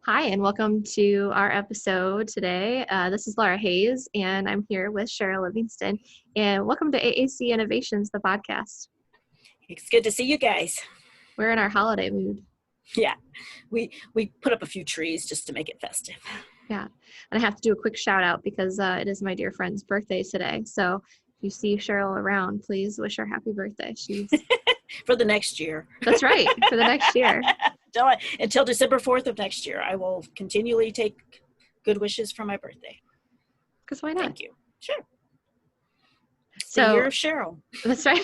Hi, and welcome to our episode today. This is Laura Hayes, and I'm here with Cheryl Livingston. And welcome to AAC Innovations, the podcast. It's good to see you guys. We're in our holiday mood. Yeah, we put up a few trees just to make it festive. Yeah, and I have to do a quick shout out because it is my dear friend's birthday today. So if you see Cheryl around, please wish her happy birthday. She's for the next year. That's right, for the next year. Until December 4th of next year, I will continually take good wishes for my birthday. Because why not? Thank you. Sure. So, the year of Cheryl. That's right.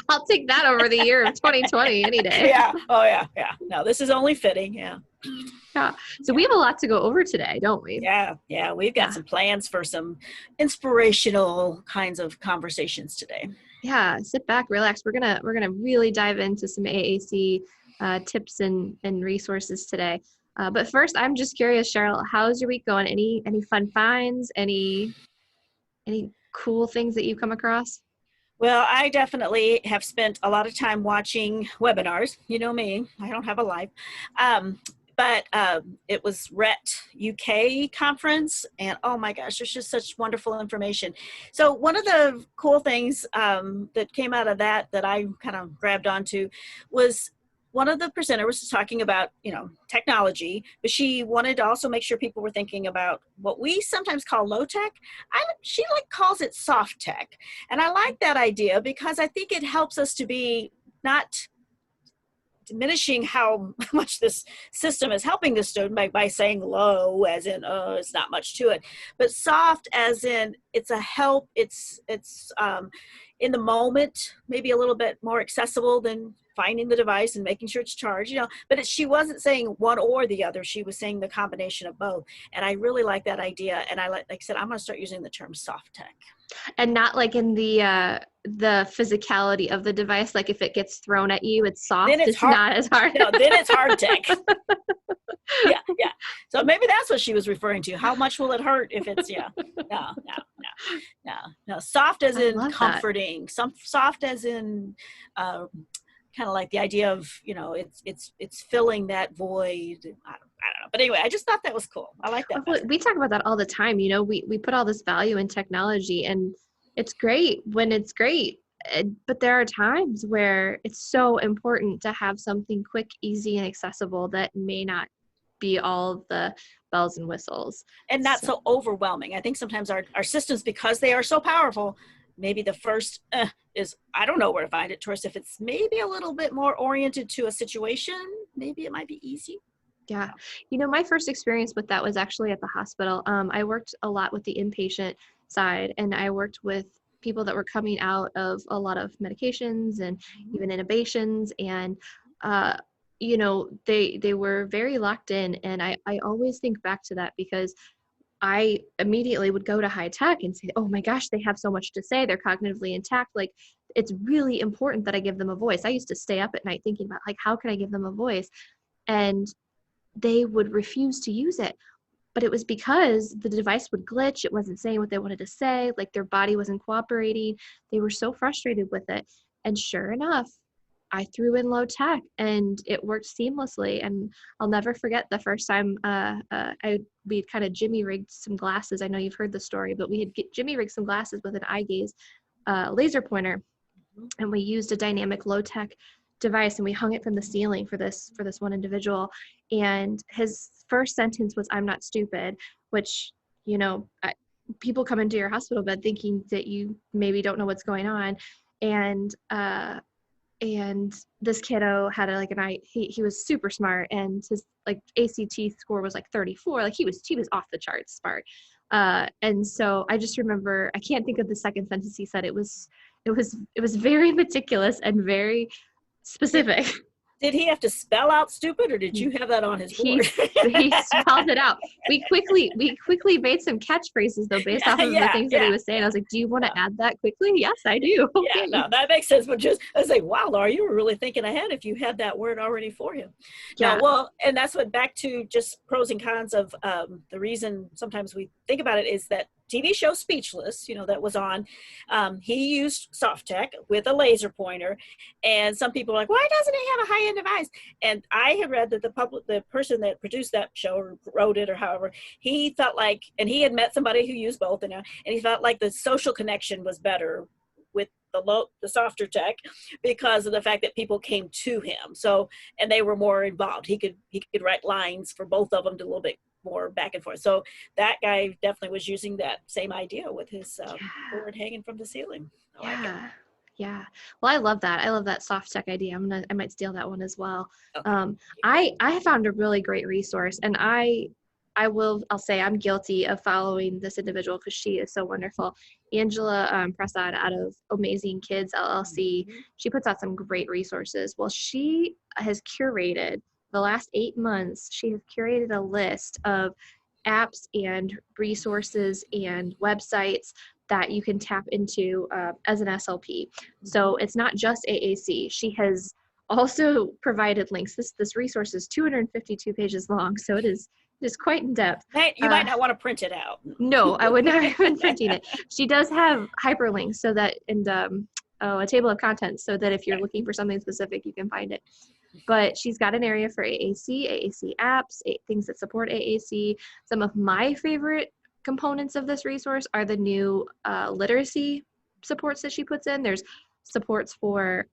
I'll take that over the year of 2020 any day. Yeah. Oh, yeah. Yeah. No, this is only fitting. Yeah. Yeah. So we have a lot to go over today, don't we? Yeah. Yeah. We've got some plans for some inspirational kinds of conversations today. Yeah. Sit back, relax. We're gonna really dive into some AAC tips and resources today. But first, I'm just curious, Cheryl, how's your week going? Any fun finds? Any cool things that you've come across? Well, I definitely have spent a lot of time watching webinars. You know me, I don't have a life. But it was RET UK conference, and oh my gosh, there's just such wonderful information. So one of the cool things that came out of that I kind of grabbed onto was one of the presenters was talking about, technology, but she wanted to also make sure people were thinking about what we sometimes call low tech. She calls it soft tech. And I like that idea because I think it helps us to be not diminishing how much this system is helping the student by saying low as in, it's not much to it, but soft as in it's a help. It's in the moment, maybe a little bit more accessible than finding the device and making sure it's charged, but she wasn't saying one or the other. She was saying the combination of both. And I really like that idea. And like I said, I'm going to start using the term soft tech. And not like in the physicality of the device, like if it gets thrown at you, it's soft. Then it's not as hard. No, then it's hard tech. Yeah. So maybe that's what she was referring to. How much will it hurt if it's, No. Soft as in comforting, soft as in, kind of like the idea of, it's filling that void. I don't know. But anyway, I just thought that was cool. I like that. Well, we talk about that all the time. We put all this value in technology, and it's great when it's great. But there are times where it's so important to have something quick, easy, and accessible that may not be all the bells and whistles. And not so overwhelming. I think sometimes our systems, because they are so powerful, maybe the first is, I don't know where to find it. Towards if it's maybe a little bit more oriented to a situation, maybe it might be easy. Yeah. My first experience with that was actually at the hospital. I worked a lot with the inpatient side, and I worked with people that were coming out of a lot of medications and even intubations. And, they were very locked in. And I always think back to that because I immediately would go to high tech and say, oh my gosh, they have so much to say. They're cognitively intact. Like, it's really important that I give them a voice. I used to stay up at night thinking about, how can I give them a voice? And they would refuse to use it. But it was because the device would glitch. It wasn't saying what they wanted to say. Like, their body wasn't cooperating. They were so frustrated with it. And sure enough, I threw in low tech and it worked seamlessly. And I'll never forget the first time we had kind of jimmy rigged some glasses. I know you've heard the story, but we had jimmy rigged some glasses with an eye gaze laser pointer, and we used a dynamic low tech device, and we hung it from the ceiling for this one individual. And his first sentence was, "I'm not stupid," which, people come into your hospital bed thinking that you maybe don't know what's going on. And this kiddo had he was super smart, and his ACT score was 34. He was off the charts smart. And so I just remember, I can't think of the second sentence he said. It was very meticulous and very specific. Did he have to spell out stupid, or did you have that on his board? He spelled it out. We quickly made some catchphrases though, based off of the things that he was saying. I was like, do you want to add that quickly? Yes, I do. Okay. Yeah, no, that makes sense. But I was like, wow, Laura, you were really thinking ahead if you had that word already for him. Yeah. Well, and that's back to just pros and cons of the reason sometimes we think about it is that TV show Speechless, that was on. He used soft tech with a laser pointer, and some people are like, why doesn't he have a high-end device? And I have read that the person that produced that show or wrote it or however, he felt like, and he had met somebody who used both, and he felt like the social connection was better with the softer tech because of the fact that people came to him. So, and they were more involved. He could write lines for both of them to a little bit more back and forth. So that guy definitely was using that same idea with his board hanging from the ceiling. I like it. Yeah. Well, I love that. I love that soft tech idea. I might steal that one as well. Okay. I found a really great resource, and I'll say I'm guilty of following this individual because she is so wonderful. Angela Prasad out of Amazing Kids LLC. She puts out some great resources. Well, she has curated the last 8 months. She has curated a list of apps and resources and websites that you can tap into as an SLP. So it's not just AAC. She has also provided links. This resource is 252 pages long, so it is quite in depth. You might not want to print it out. No, I would not recommend printing it. She does have hyperlinks so that, and a table of contents so that if you're looking for something specific, you can find it. But she's got an area for AAC apps, things that support AAC. Some of my favorite components of this resource are the new literacy supports that she puts in. There's supports for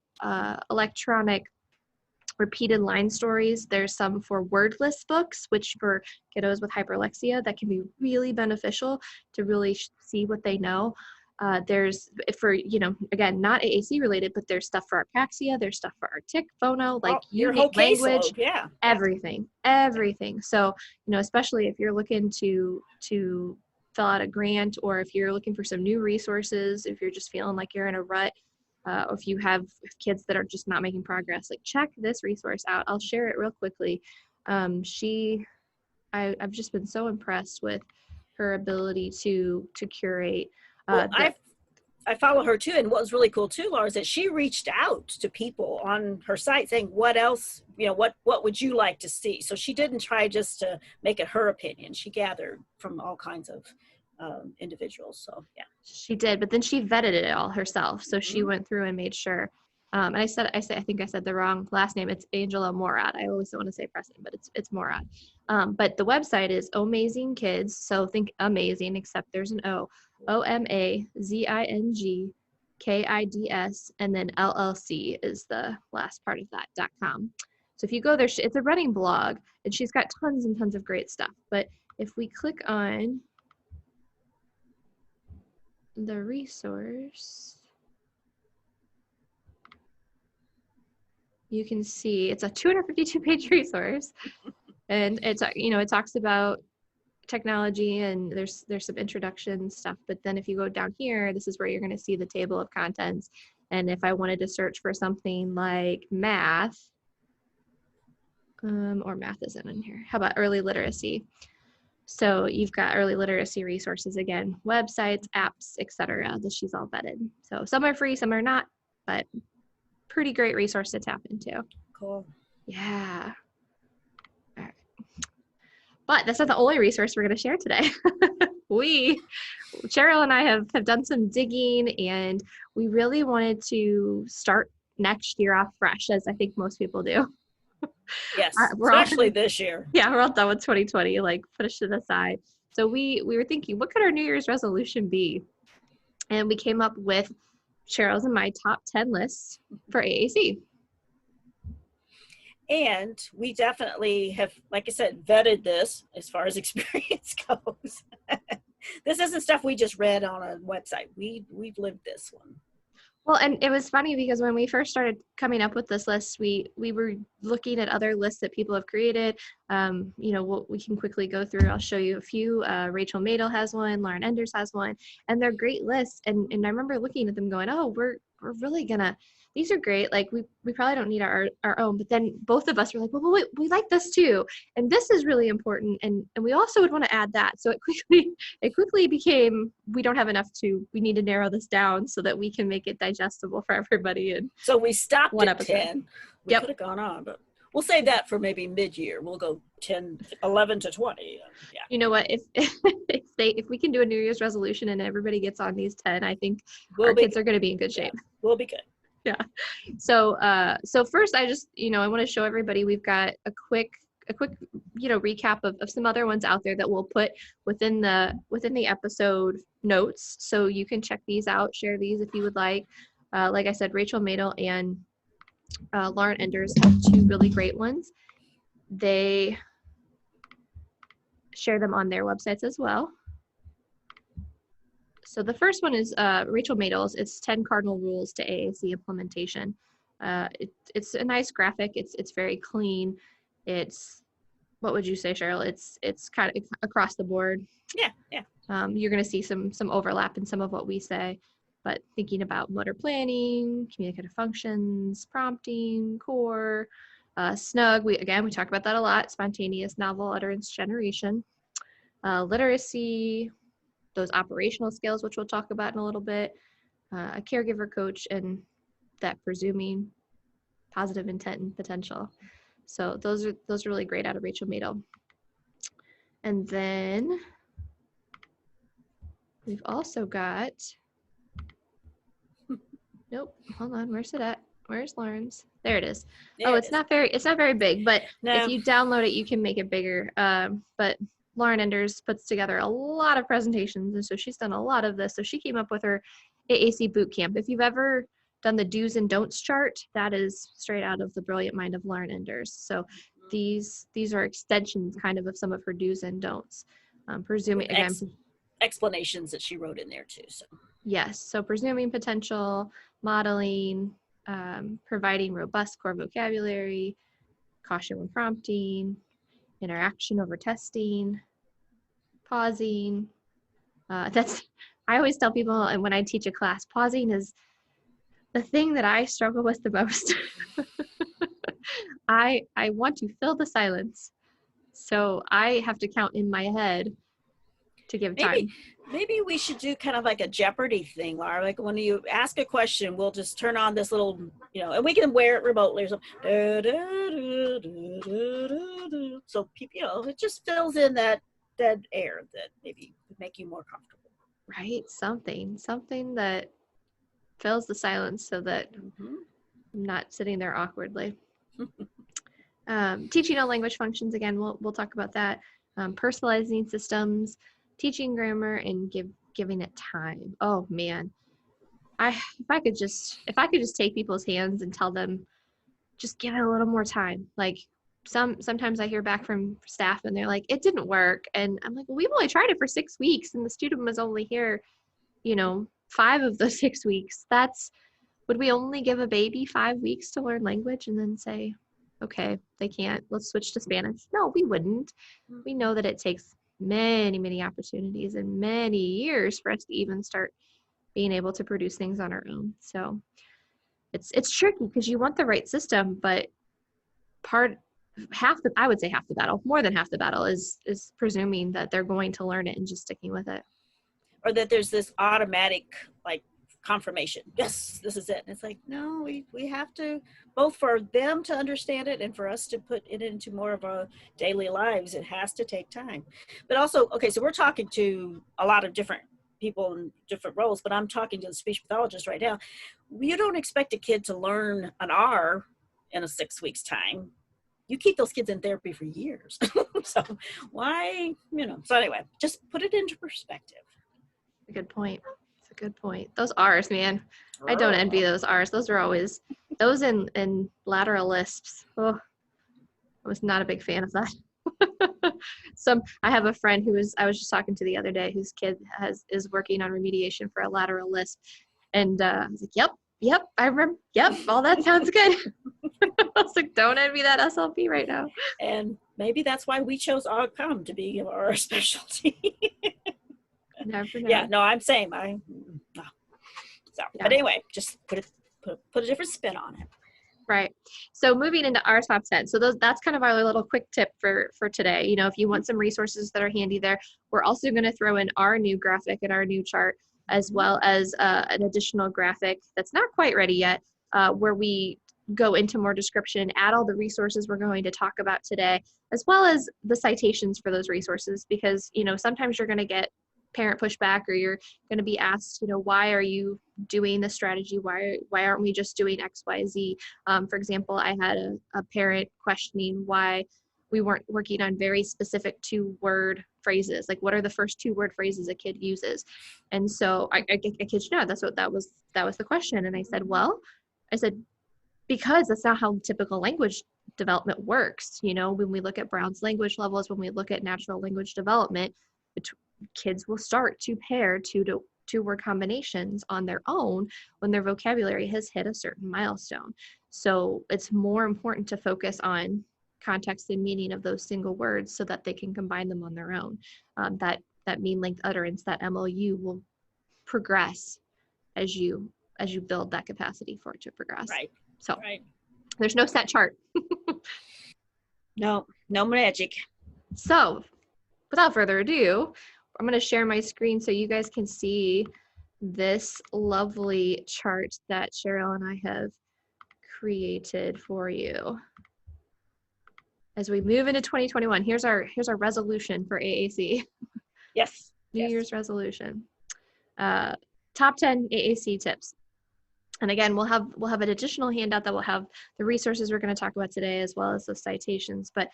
electronic repeated line stories. There's some for wordless books, which for kiddos with hyperlexia, that can be really beneficial to really see what they know. There's for, again, not AAC related, but there's stuff for apraxia, there's stuff for artic, phono, like your whole language, caseload, everything. So, especially if you're looking to fill out a grant, or if you're looking for some new resources, if you're just feeling like you're in a rut, or if you have kids that are just not making progress, like check this resource out. I'll share it real quickly. I've just been so impressed with her ability to curate. I follow her too, and what was really cool too, Laura, is that she reached out to people on her site saying, what else, what would you like to see? So she didn't try just to make it her opinion. She gathered from all kinds of individuals. So yeah, she did, but then she vetted it all herself. So she went through and made sure. And I think I said the wrong last name. It's Angela Morad. I always want to say first name, but it's Morad. But the website is Amazing Kids. So think amazing, except there's an O. OMAZINGKIDS, and then LLC is the last part of that .com. So if you go there, it's a running blog, and she's got tons and tons of great stuff. But if we click on the resource, you can see it's a 252-page resource, and it's it talks about technology, and there's some introduction stuff. But then if you go down here, this is where you're going to see the table of contents. And if I wanted to search for something like math, or math isn't in here, how about early literacy? So you've got early literacy resources, again, websites, apps, etc., that she's all vetted. So some are free, some are not, but pretty great resource to tap into. Cool. Yeah. All right. But that's not the only resource we're going to share today. Cheryl and I have done some digging, and we really wanted to start next year off fresh, as I think most people do. Yes, especially this year. Yeah, we're all done with 2020, like pushed it aside. So we were thinking, what could our New Year's resolution be? And we came up with Cheryl's and my top 10 lists for AAC. And we definitely have, like I said, vetted this as far as experience goes. This isn't stuff we just read on a website. We've lived this one. Well, and it was funny because when we first started coming up with this list, we were looking at other lists that people have created. We can quickly go through. I'll show you a few. Rachel Madel has one. Lauren Enders has one, and they're great lists. And I remember looking at them going, oh, we're really gonna. These are great. Like we probably don't need our own. But then both of us were like, well, wait, we like this too, and this is really important, and we also would want to add that. So it quickly became, we don't have enough we need to narrow this down so that we can make it digestible for everybody. And so we stopped at 10. We Yep. could have gone on, but We'll say that for maybe mid-year. We'll go 10, 11 to 20. Yeah. You know what? If we can do a New Year's resolution and everybody gets on these 10, I think We'll our be kids good. are going to be in good shape. Yeah, we'll be good. Yeah. So first, I just, I want to show everybody we've got a quick recap of some other ones out there that we'll put within the episode notes, so you can check these out, share these if you would like. Like I said, Rachel Madel and Lauren Enders have two really great ones. They share them on their websites as well. So the first one is Rachel Madel's. It's 10 Cardinal Rules to AAC Implementation. It's a nice graphic. It's very clean. It's, what would you say, Cheryl? It's kind of across the board. Yeah. You're going to see some overlap in some of what we say, but thinking about motor planning, communicative functions, prompting, core, SNUG. We talk about that a lot. Spontaneous novel utterance generation, literacy, those operational skills, which we'll talk about in a little bit, a caregiver coach, and that presuming positive intent and potential. So those are really great out of Rachel Madel. And then we've also got, nope, hold on, where's it at? Where's Lauren's? There it is. There it's not very big, but no. If you download it, you can make it bigger. But Lauren Enders puts together a lot of presentations, and so she's done a lot of this. So she came up with her AAC boot camp. If you've ever done the do's and don'ts chart, that is straight out of the brilliant mind of Lauren Enders. So these are extensions kind of some of her do's and don'ts. Presuming again, explanations that she wrote in there too. So yes, so presuming potential, modeling, providing robust core vocabulary, caution when prompting, interaction over testing, pausing. I always tell people, and when I teach a class, pausing is the thing that I struggle with the most. I want to fill the silence, so I have to count in my head to give time. Maybe we should do kind of like a Jeopardy thing, Laura. Like when you ask a question, we'll just turn on this little, and we can wear it remotely or something. So people, it just fills in that dead air that maybe would make you more comfortable. Right, something that fills the silence so that I'm not sitting there awkwardly. Teaching on language functions, again, we'll talk about that. Personalizing systems, teaching grammar, and giving it time. Oh man, if I could just take people's hands and tell them, just give it a little more time. Like sometimes I hear back from staff and they're like, it didn't work, and I'm like, well, we've only tried it for 6 weeks, and the student was only here, 5 of the 6 weeks. Would we only give a baby 5 weeks to learn language and then say, okay, they can't, let's switch to Spanish? No, we wouldn't. We know that it takes many, many opportunities and many years for us to even start being able to produce things on our own. So it's tricky because you want the right system, but I would say half the battle, more than half the battle is presuming that they're going to learn it and just sticking with it. Or that there's this automatic like confirmation. Yes, this is it. And it's like, no, we have to, both for them to understand it and for us to put it into more of our daily lives, it has to take time. But also, okay, so we're talking to a lot of different people in different roles, but I'm talking to the speech pathologist right now. You don't expect a kid to learn an R in a 6 weeks time. You keep those kids in therapy for years. So why, so anyway, just put it into perspective. A good point. It's a good point. Those R's, man. I don't envy those R's. Those are always, those in lateral lisps. Oh, I was not a big fan of that. I have a friend I was just talking to the other day, whose kid is working on remediation for a lateral lisp. And I was like, yep, I remember. Yep, all that sounds good. I was like, don't envy that SLP right now. And maybe that's why we chose Outcome to be our specialty. Never know. Yeah, no, I'm saying no. So, yeah. But anyway, just put a different spin on it. Right. So moving into our top 10. So that's kind of our little quick tip for today. If you want some resources that are handy there, we're also going to throw in our new graphic and our new chart, as well as an additional graphic that's not quite ready yet, where we go into more description, add all the resources we're going to talk about today, as well as the citations for those resources, because, sometimes you're going to get parent pushback, or you're going to be asked, why are you doing this strategy? Why aren't we just doing X, Y, Z? For example, I had a parent questioning why we weren't working on very specific 2-word phrases. Like, what are the first 2-word phrases a kid uses? And so I kid you not, that was the question. And I said, because that's not how typical language development works. When we look at Brown's language levels, when we look at natural language development, kids will start to pair 2-word combinations on their own when their vocabulary has hit a certain milestone. So it's more important to focus on context and meaning of those single words so that they can combine them on their own. That mean length utterance, that MLU, will progress as you build that capacity for it to progress. Right. So right. There's no set chart. No magic. So without further ado, I'm going to share my screen so you guys can see this lovely chart that Cheryl and I have created for you. As we move into 2021, here's our resolution for AAC. Yes. New Year's resolution. Top 10 AAC tips. And again, we'll have an additional handout that will have the resources we're going to talk about today, as well as the citations. But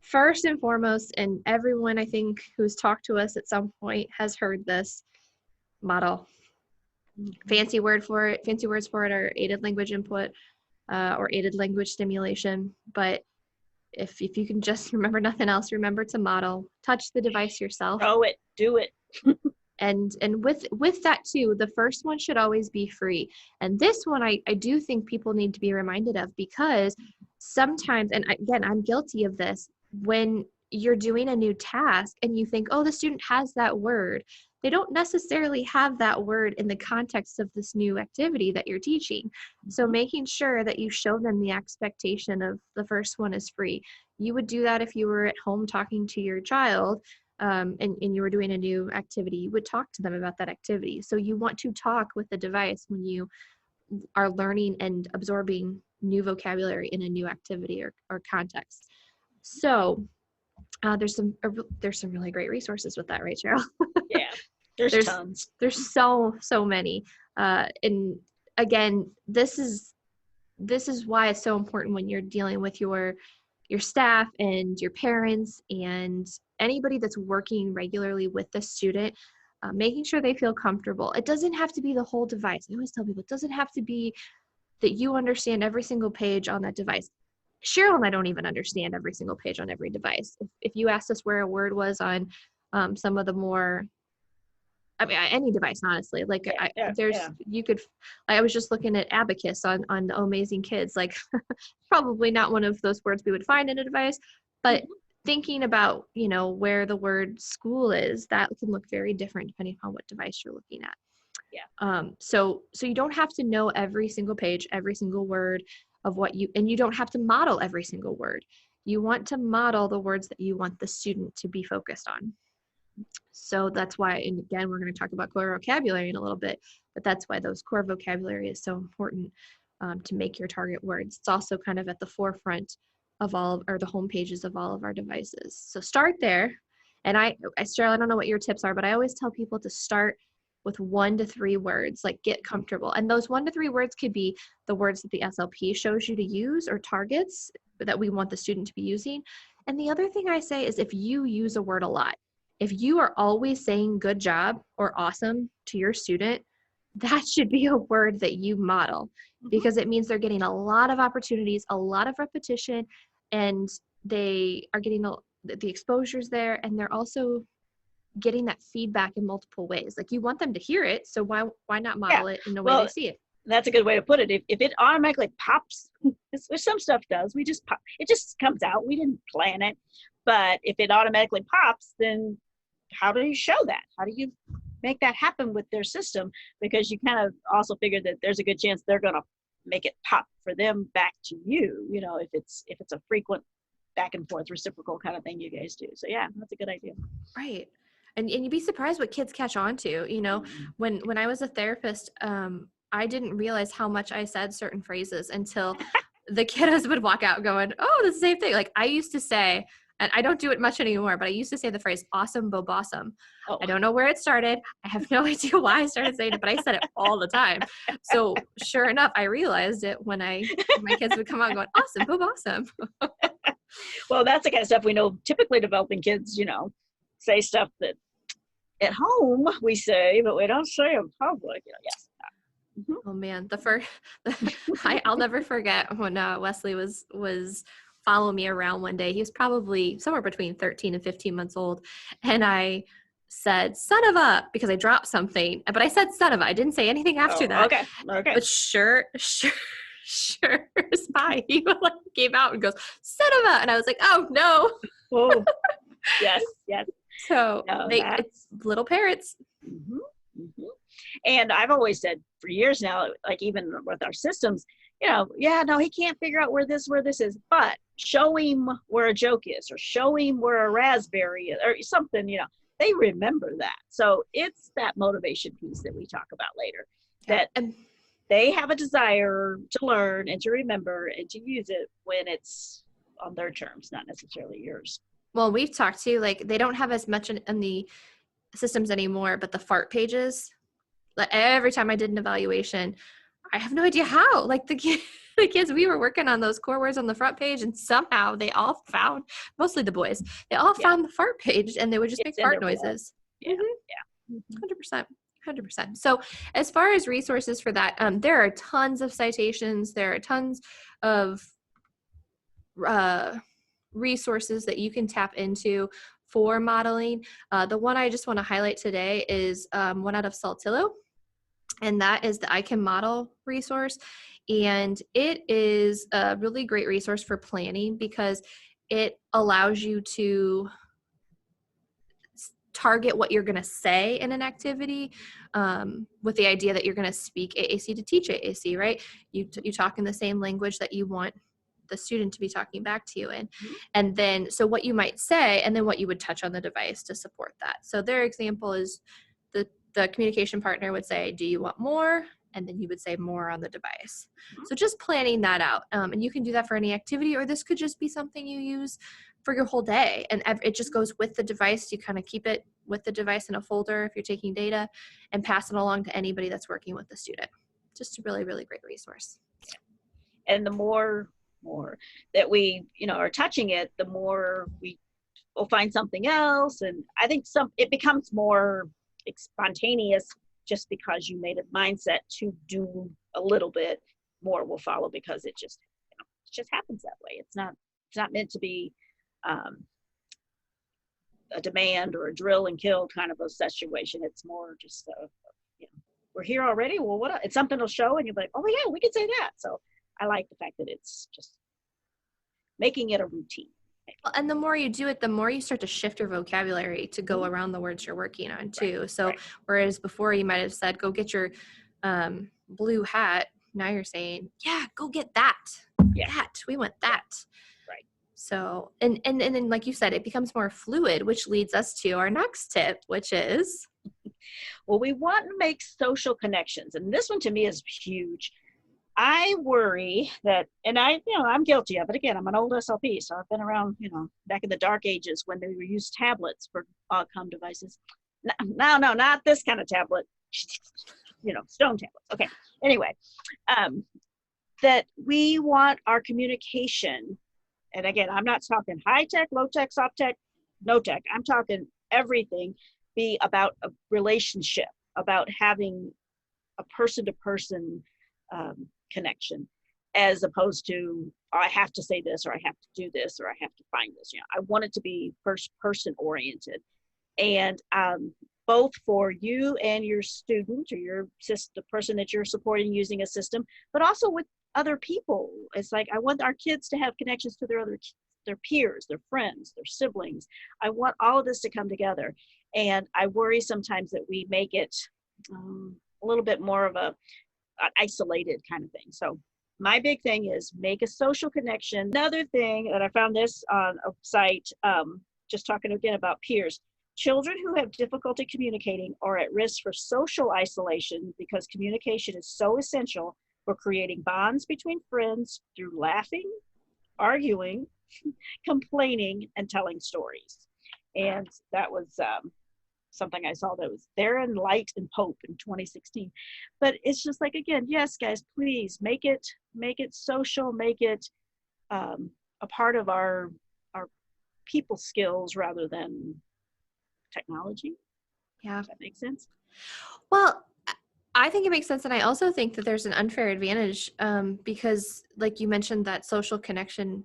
first and foremost, and everyone I think who's talked to us at some point has heard this: model. Fancy words for it are aided language input or aided language stimulation. But if you can just remember nothing else, remember to model. Touch the device yourself. Throw it. Do it. And with that too, the first one should always be free. And this one I do think people need to be reminded of, because sometimes, and again, I'm guilty of this, when you're doing a new task and you think, oh, the student has that word, they don't necessarily have that word in the context of this new activity that you're teaching. So making sure that you show them the expectation of the first one is free. You would do that if you were at home talking to your child, and you were doing a new activity. You would talk to them about that activity. So you want to talk with the device when you are learning and absorbing new vocabulary in a new activity or context. So there's some really great resources with that, right, Cheryl? Yeah, there's tons. There's so many. And again, this is why it's so important when you're dealing with your staff and your parents and anybody that's working regularly with the student, making sure they feel comfortable. It doesn't have to be the whole device. I always tell people, it doesn't have to be that you understand every single page on that device. Cheryl and I don't even understand every single page on every device. If you asked us where a word was on some of the more, any device, honestly, like you could, I was just looking at abacus on the Amazing Kids, like probably not one of those words we would find in a device, but thinking about, where the word school is, that can look very different depending on what device you're looking at. Yeah. So you don't have to know every single page, every single word of and you don't have to model every single word. You want to model the words that you want the student to be focused on. So that's why, and again, we're going to talk about core vocabulary in a little bit, but that's why those core vocabulary is so important to make your target words. It's also kind of at the forefront of the home pages of all of our devices. So start there. And Cheryl, I don't know what your tips are, but I always tell people to start with 1 to 3 words, like get comfortable. And those 1 to 3 words could be the words that the SLP shows you to use or targets that we want the student to be using. And the other thing I say is, if you use a word a lot, if you are always saying good job or awesome to your student, that should be a word that you model, because it means they're getting a lot of opportunities, a lot of repetition, and they are getting the exposures there, and they're also getting that feedback in multiple ways. Like, you want them to hear it, so why not model it in the way they see it? That's a good way to put it. If it automatically pops, which some stuff does, we just pop, it just comes out. We didn't plan it. But if it automatically pops, then how do you show that? How do you make that happen with their system? Because you kind of also figure that there's a good chance they're going to make it pop for them back to you, if it's a frequent back and forth reciprocal kind of thing you guys do. So yeah, that's a good idea. Right. And you'd be surprised what kids catch on to. When I was a therapist, I didn't realize how much I said certain phrases until the kiddos would walk out going, oh, the same thing. Like I used to say, and I don't do it much anymore, but I used to say the phrase awesome bossum. Oh, I don't know where it started. I have no idea why I started saying it, but I said it all the time. So sure enough, I realized it when my kids would come out going, awesome bossum. well, that's the kind of stuff we know typically developing kids, you know, say stuff that at home we say, but we don't say in public. You know, yes. Oh man, I'll never forget when Wesley was following me around one day. He was probably somewhere between 13 and 15 months old, and I said "son of a" because I dropped something, but I said "son of a." I didn't say anything after that. Okay. But sure as pie, he like came out and goes "son of a," and I was like, "Oh no!" Oh, yes. So it's little parrots. Mm-hmm. Mm-hmm. And I've always said for years now, like even with our systems, you know, yeah, no, he can't figure out where this is, but show him where a joke is, or show him where a raspberry is, or something, you know, they remember that. So it's that motivation piece that we talk about later, that they have a desire to learn and to remember and to use it when it's on their terms, not necessarily yours. Well, we've talked to, like, they don't have as much in the systems anymore, but the fart pages, like every time I did an evaluation, I have no idea how, like the kids, we were working on those core words on the front page, and somehow they all found, mostly the boys, they all found the fart page, and they would just make fart noises. Yeah. Mm-hmm. Yeah. 100%. So as far as resources for that, there are tons of citations. There are tons of resources that you can tap into for modeling. The one I just want to highlight today is one out of Saltillo, and that is the I Can Model resource. And it is a really great resource for planning because it allows you to target what you're going to say in an activity, with the idea that you're going to speak AAC to teach AAC, right? You talk in the same language that you want the student to be talking back to you in. And then, so what you might say, and then what you would touch on the device to support that. So their example is the communication partner would say, do you want more? And then you would say more on the device. So just planning that out. And you can do that for any activity, or this could just be something you use for your whole day. And it just goes with the device. You kind of keep it with the device in a folder if you're taking data, and pass it along to anybody that's working with the student. Just a really, really great resource. And the more that we, you know, are touching it, the more we will find something else. And I think it becomes more spontaneous just because you made a mindset to do a little bit. More will follow because it just, you know, it just happens that way. It's not meant to be a demand or a drill and kill kind of a situation. It's more just you know, we're here already. Well, it's something will show, and you'll be like, oh yeah, we could say that. So I like the fact that it's just making it a routine. And the more you do it, the more you start to shift your vocabulary to go around the words you're working on too. So whereas before you might have said, go get your blue hat, now you're saying, yeah, go get that. That. We want that. Right. So, and then like you said, it becomes more fluid, which leads us to our next tip, which is? Well, we want to make social connections. And this one to me is huge. I worry that, and I'm guilty of it. Again, I'm an old SLP, so I've been around, you know, back in the dark ages when they were used tablets for comm devices. No, not this kind of tablet, you know, stone tablets. Okay. Anyway, that we want our communication, and again, I'm not talking high tech, low tech, soft tech, no tech. I'm talking everything be about a relationship, about having a person-to-person connection, as opposed to, oh, I have to say this, or I have to do this, or I have to find this. You know, I want it to be first person oriented, and both for you and your student, or the person that you're supporting using a system, but also with other people. It's like, I want our kids to have connections to their peers, their friends, their siblings. I want all of this to come together, and I worry sometimes that we make it a little bit more of an isolated kind of thing. So my big thing is make a social connection. Another thing that I found this on a site, just talking again about peers, Children who have difficulty communicating are at risk for social isolation because communication is so essential for creating bonds between friends through laughing, arguing, complaining, and telling stories. And that was something I saw that was there in Light and Hope in 2016. But it's just like, again, yes, guys, please make it social, make it a part of our people skills rather than technology. Yeah. Does that make sense? Well, I think it makes sense. And I also think that there's an unfair advantage because like you mentioned, that social connection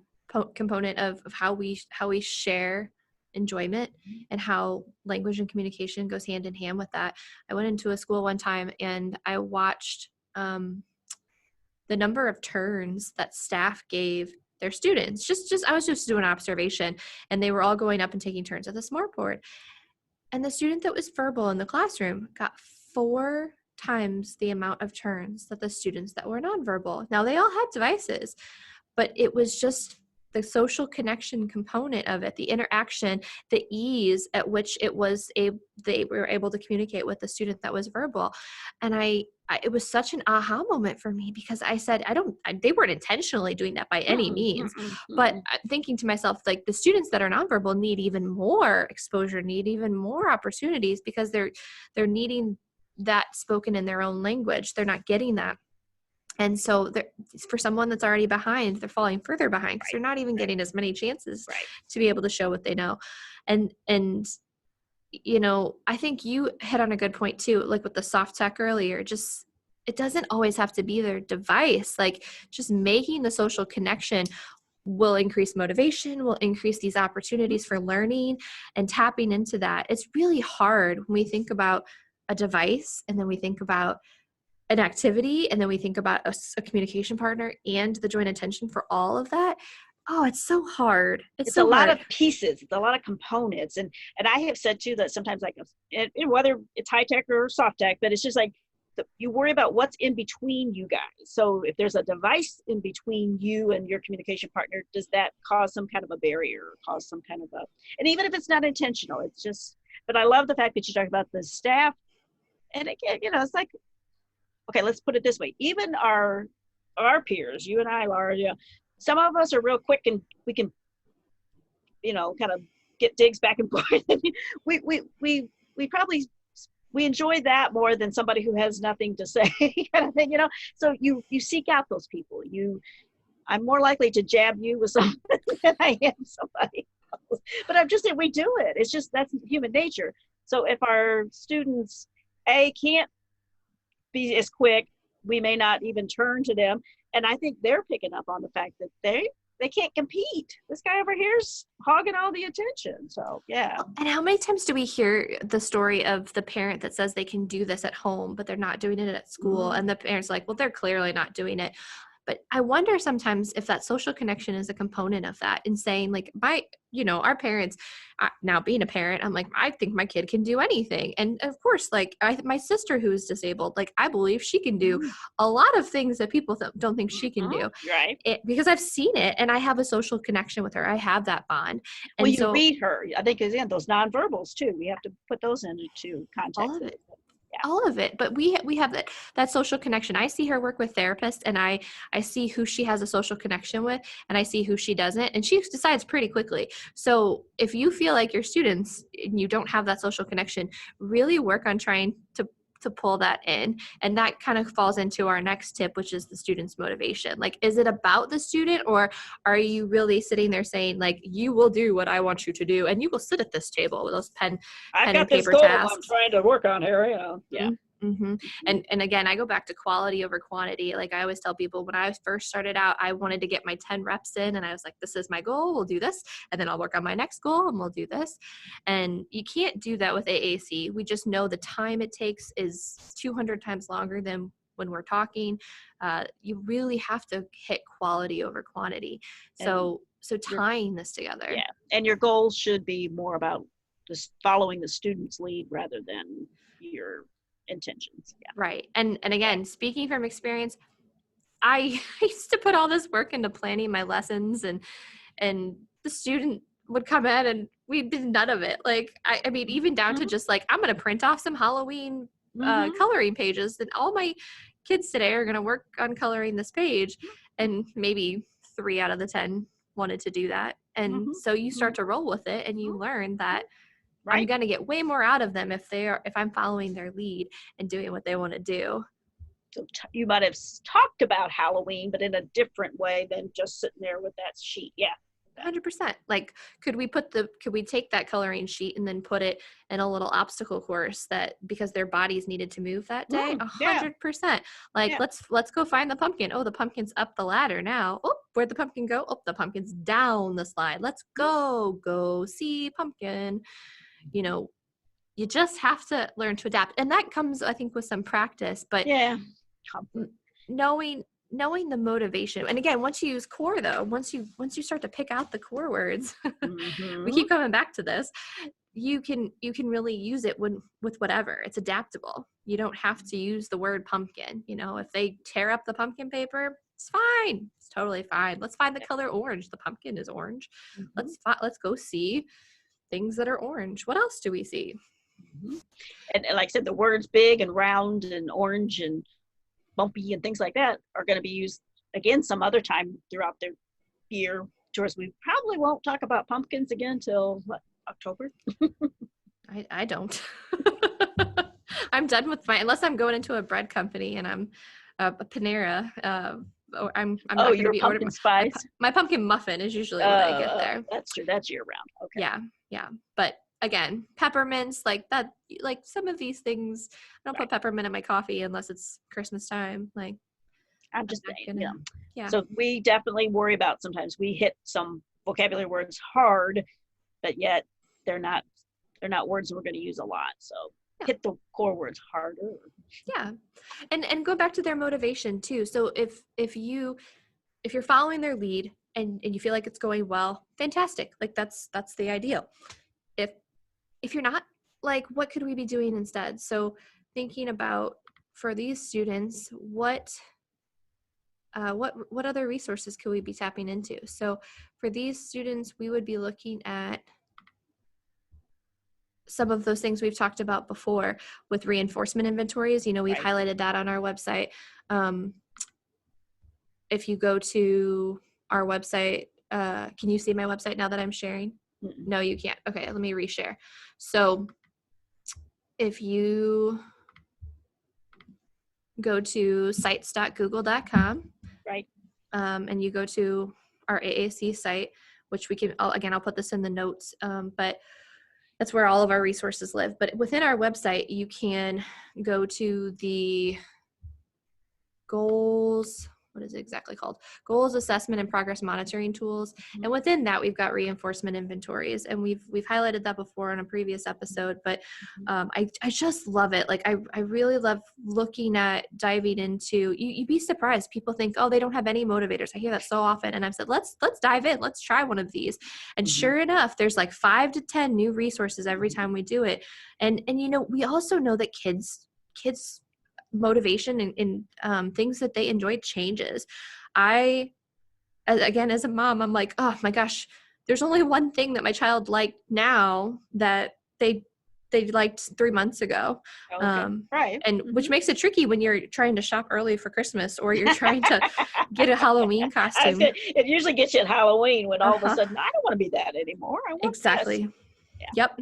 component of how we share enjoyment and how language and communication goes hand in hand with that. I went into a school one time and I watched the number of turns that staff gave their students. I was just doing an observation, and they were all going up and taking turns at the smartboard. And the student that was verbal in the classroom got 4 times the amount of turns that the students that were nonverbal. Now, they all had devices, but it was just the social connection component of it, the interaction, the ease at which they were able to communicate with the student that was verbal. And it was such an aha moment for me, because I said, they weren't intentionally doing that by any means, but I'm thinking to myself, like, the students that are nonverbal need even more exposure, need even more opportunities, because they're needing that spoken in their own language. They're not getting that. And so for someone that's already behind, they're falling further behind because they're not even getting as many chances to be able to show what they know. And you know, I think you hit on a good point too, like with the soft tech earlier. Just, it doesn't always have to be their device. Like, just making the social connection will increase motivation, will increase these opportunities for learning and tapping into that. It's really hard when we think about a device, and then we think about an activity, and then we think about a communication partner and the joint attention for all of that. Oh, it's so hard. It's so a lot hard. of pieces. It's a lot of components. And I have said too that sometimes, like, whether it's high tech or soft tech, but it's just like, you worry about what's in between you guys. So if there's a device in between you and your communication partner, does that cause some kind of a barrier, or cause some kind of and even if it's not intentional, it's just, but I love the fact that you talk about the staff. And again, you know, it's like, okay, let's put it this way. Even our peers, you and I, Laura, you know, some of us are real quick, and we can, you know, kind of get digs back and forth. we probably, we enjoy that more than somebody who has nothing to say, kind of thing, you know. So you seek out those people. I'm more likely to jab you with someone than I am somebody else. But I'm just saying, we do it. It's just, that's human nature. So if our students can't be as quick, we may not even turn to them. And I think they're picking up on the fact that they can't compete. This guy over here's hogging all the attention. So yeah. And how many times do we hear the story of the parent that says they can do this at home, but they're not doing it at school? And the parent's like, well, they're clearly not doing it. But I wonder sometimes if that social connection is a component of that, in saying, like, our parents, now being a parent, I'm like, I think my kid can do anything. And of course, like, my sister who's disabled, like, I believe she can do a lot of things that people don't think she can do. Right. Because I've seen it, and I have a social connection with her. I have that bond. And well, you read her. I think, again, those nonverbals too. We have to put those into context. All of it. All of it. But we have that social connection. I see her work with therapists, and I see who she has a social connection with, and I see who she doesn't, and she decides pretty quickly. So if you feel like your students and you don't have that social connection, really work on trying to pull that in. And that kind of falls into our next tip, which is the student's motivation. Like, is it about the student, or are you really sitting there saying, like, you will do what I want you to do, and you will sit at this table with those pen and paper tasks I'm trying to work on here, you know. Yeah. Mm-hmm. And again, I go back to quality over quantity. Like, I always tell people, when I first started out, I wanted to get my 10 reps in, and I was like, this is my goal, we'll do this, and then I'll work on my next goal, and we'll do this. And you can't do that with AAC. We just know the time it takes is 200 times longer than when we're talking. You really have to hit quality over quantity. So tying this together. Yeah. And your goals should be more about just following the student's lead rather than your intentions. Yeah. Right. And again, speaking from experience, I used to put all this work into planning my lessons, and the student would come in and we did none of it. Like, I mean, even down to just like, I'm going to print off some Halloween coloring pages, and all my kids today are going to work on coloring this page. And maybe 3 out of the 10 wanted to do that. And so you start to roll with it, and you learn that I'm going to get way more out of them if I'm following their lead and doing what they want to do. So you might have talked about Halloween, but in a different way than just sitting there with that sheet. Yeah. 100%. Like, could we take that coloring sheet and then put it in a little obstacle course that, because their bodies needed to move that day? 100%. Like, let's go find the pumpkin. Oh, the pumpkin's up the ladder now. Oh, where'd the pumpkin go? Oh, the pumpkin's down the slide. Let's go see pumpkin. You know, you just have to learn to adapt. And that comes, I think, with some practice, but knowing the motivation. And again, once you use core though, once you start to pick out the core words, we keep coming back to this, you can really use it with whatever. It's adaptable. You don't have to use the word pumpkin. You know, if they tear up the pumpkin paper, it's fine. It's totally fine. Let's find the color orange. The pumpkin is orange. Let's go see things that are orange. What else do we see? And like I said, the words big and round and orange and bumpy and things like that are going to be used again some other time throughout the year. George, we probably won't talk about pumpkins again till October. I don't. I'm done with unless I'm going into a bread company and I'm a Panera. I'm not going to be ordering spice. My pumpkin muffin is usually what I get there. That's true. That's year round. Okay. Yeah. But again, peppermints, like that, like some of these things, I don't put peppermint in my coffee unless it's Christmas time. Like, I'm just saying, yeah. So we definitely worry about, sometimes we hit some vocabulary words hard, but yet they're not words we're going to use a lot. So hit the core words harder. Yeah. And go back to their motivation too. So if you're following their lead and you feel like it's going well, fantastic. Like that's the ideal. If you're not, like, what could we be doing instead? So thinking about, for these students, what other resources could we be tapping into? So for these students, we would be looking at some of those things we've talked about before with reinforcement inventories. You know, we've highlighted that on our website. If you go to our website, can you see my website now that I'm sharing? No, you can't. Okay, let me reshare. So if you go to sites.google.com, and you go to our AAC site, which we can, I'll put this in the notes, but that's where all of our resources live. But within our website, you can go to the goals. What is it exactly called? Goals, assessment, and progress monitoring tools. And within that, we've got reinforcement inventories. And we've highlighted that before in a previous episode, but I just love it. Like I really love looking at diving into, you'd be surprised. People think, oh, they don't have any motivators. I hear that so often. And I've said, let's dive in. Let's try one of these. And sure enough, there's like 5 to 10 new resources every time we do it. And you know, we also know that kids motivation and things that they enjoy changes. Again, as a mom, I'm like, oh my gosh, there's only one thing that my child liked now that they liked 3 months ago. And which makes it tricky when you're trying to shop early for Christmas or you're trying to get a Halloween costume. It usually gets you at Halloween when all of a sudden, I don't want to be that anymore. I want this. Yep.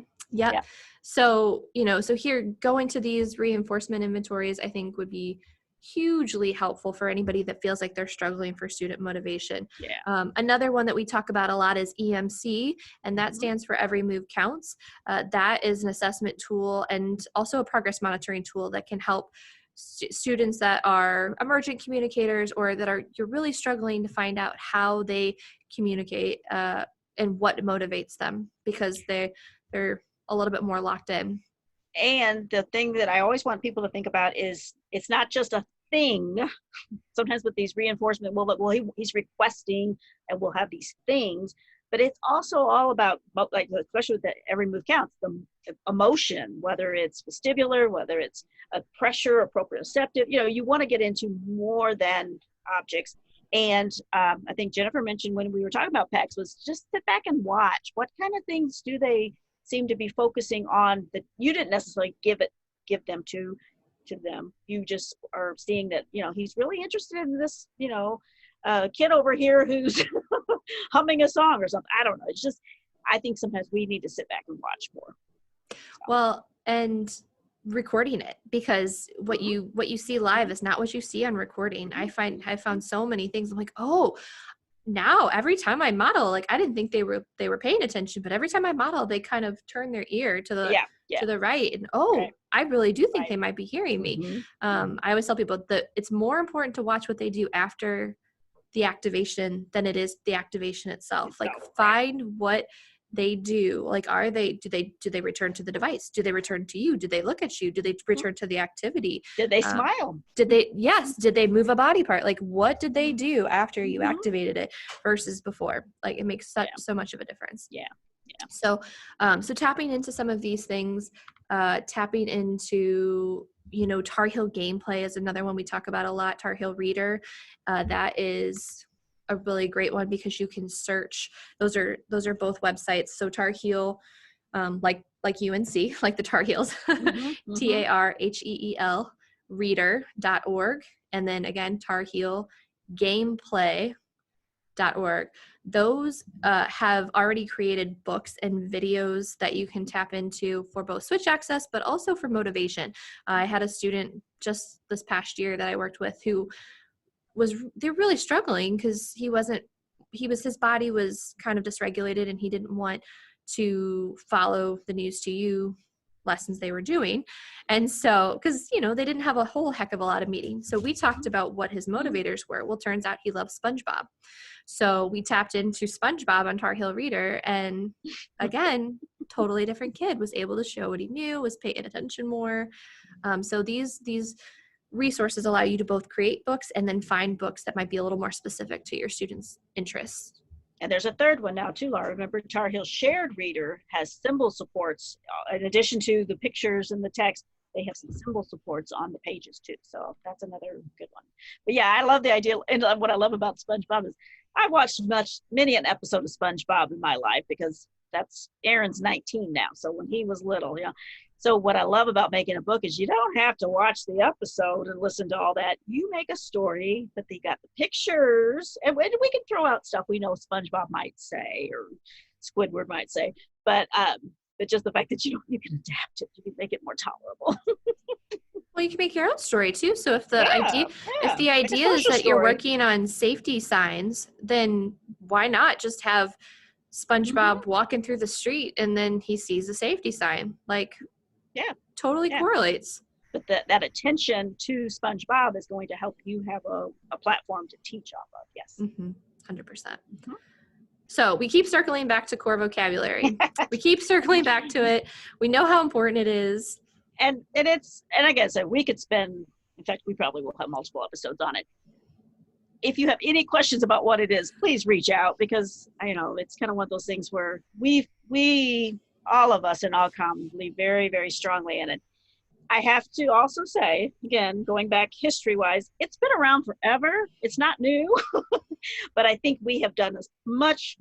So, you know, so here, going to these reinforcement inventories, I think would be hugely helpful for anybody that feels like they're struggling for student motivation. Another one that we talk about a lot is EMC, and that stands for Every Move Counts. That is an assessment tool and also a progress monitoring tool that can help students that are emergent communicators or that you're really struggling to find out how they communicate and what motivates them, because they're a little bit more locked in. And the thing that I always want people to think about is it's not just a thing. Sometimes with these reinforcement, he's requesting and we'll have these things, but it's also all about, like, especially with the Every Move Counts, the emotion, whether it's vestibular, whether it's a pressure, approprioceptive, you know, you want to get into more than objects. And I think Jennifer mentioned when we were talking about PACs was just sit back and watch. What kind of things do they seem to be focusing on that you didn't necessarily give them to them? You just are seeing that, he's really interested in this, kid over here who's humming a song or something. I don't know. It's just, I think sometimes we need to sit back and watch more. Well, and recording it, because what you see live is not what you see on recording. I found so many things. I'm like, oh, now every time I model, like I didn't think they were paying attention, but every time I model, they kind of turn their ear to the to the right, and I really do think they might be hearing me. I always tell people that it's more important to watch what they do after the activation than it is the activation itself. Like find what they do. Like, do they return to the device? Do they return to you? Do they look at you? Do they return to the activity? Did they smile? Did they move a body part? Like, what did they do after you activated it versus before? Like, it makes so much of a difference. Yeah. So tapping into some of these things, tapping into, Tar Heel gameplay is another one we talk about a lot. Tar Heel Reader, that is a really great one because you can search. Those are both websites. So Tar Heel, like UNC, like the Tar Heels, TARHEEL reader.org, and then again Tar Heel gameplay.org. Those have already created books and videos that you can tap into for both switch access, but also for motivation. I had a student just this past year that I worked with who they're really struggling because his body was kind of dysregulated, and he didn't want to follow the News to You lessons they were doing. And so, because, they didn't have a whole heck of a lot of meetings. So we talked about what his motivators were. Well, turns out he loves SpongeBob. So we tapped into SpongeBob on Tar Heel Reader, and again, totally different kid, was able to show what he knew, was paying attention more. So these resources allow you to both create books and then find books that might be a little more specific to your students' interests. And there's a third one now too, Laura. Remember, Tar Heel Shared Reader has symbol supports. In addition to the pictures and the text, they have some symbol supports on the pages too. So that's another good one. But yeah, I love the idea. And what I love about SpongeBob is I watched many an episode of SpongeBob in my life, because that's Aaron's 19 now. So when he was little, So what I love about making a book is you don't have to watch the episode and listen to all that. You make a story, but they got the pictures, and we can throw out stuff we know SpongeBob might say or Squidward might say, but just the fact that you can adapt it, you can make it more tolerable. Well, you can make your own story too. So if the idea is that you're working on safety signs, then why not just have SpongeBob walking through the street and then he sees a safety sign? Like, totally correlates. But that attention to SpongeBob is going to help you have a platform to teach off of. Yes. 100%. So we keep circling back to core vocabulary. We keep circling back to it. We know how important it is. And like I said, we could spend, in fact, we probably will have multiple episodes on it. If you have any questions about what it is, please reach out, because it's kind of one of those things where we all of us in AAC believe very, very strongly in it. I have to also say, again, going back history-wise, it's been around forever. It's not new, but I think we have done as much,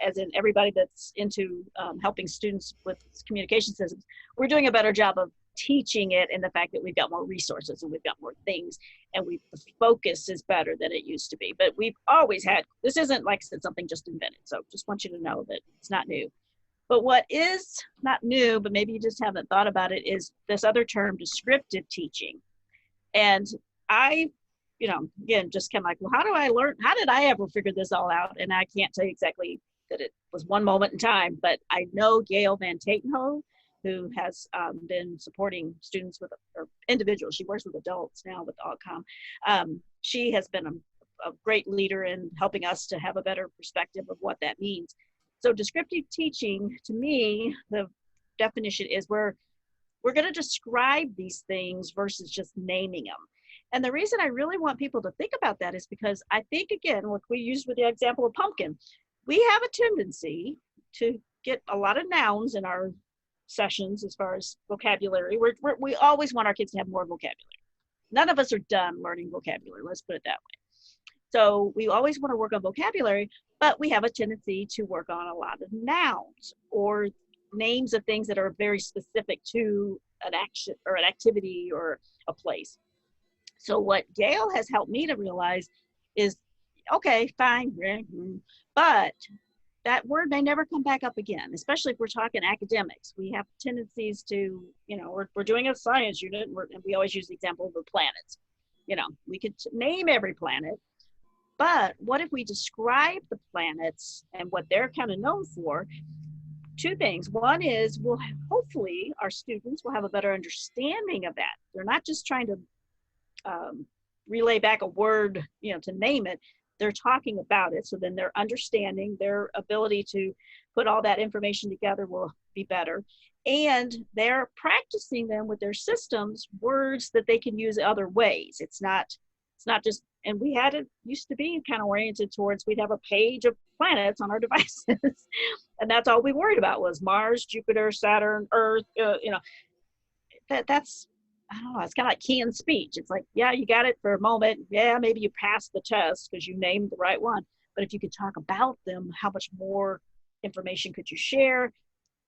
as in everybody that's into helping students with communication systems, we're doing a better job of teaching it, in the fact that we've got more resources and we've got more things, and the focus is better than it used to be. But we've always had, this isn't, like I said, something just invented. So just want you to know that it's not new. But what is not new, but maybe you just haven't thought about it, is this other term, descriptive teaching. And I, again, just kind of like, well, how did I ever figure this all out? And I can't tell you exactly that it was one moment in time, but I know Gail Van Tatenhove, who has been supporting students or individuals. She works with adults now with AAC. She has been a great leader in helping us to have a better perspective of what that means. So descriptive teaching, to me, the definition is we're going to describe these things versus just naming them. And the reason I really want people to think about that is because I think, again, like we used with the example of pumpkin, we have a tendency to get a lot of nouns in our sessions as far as vocabulary. We always want our kids to have more vocabulary. None of us are done learning vocabulary, let's put it that way. So we always want to work on vocabulary, but we have a tendency to work on a lot of nouns or names of things that are very specific to an action or an activity or a place. So what Gail has helped me to realize is, okay, fine, but that word may never come back up again, especially if we're talking academics. We have tendencies to, we're doing a science unit, and we always use the example of the planets. We could name every planet, but what if we describe the planets and what they're kind of known for? Two things. One is, hopefully our students will have a better understanding of that. They're not just trying to relay back a word, to name it. They're talking about it. So then their understanding, their ability to put all that information together will be better. And they're practicing them with their systems, words that they can use other ways. It's not just, and we had it used to be kind of oriented towards, we'd have a page of planets on our devices. And that's all we worried about was Mars, Jupiter, Saturn, Earth, that's, I don't know, it's kind of like key in speech. It's like, yeah, you got it for a moment. Yeah, maybe you passed the test because you named the right one. But if you could talk about them, how much more information could you share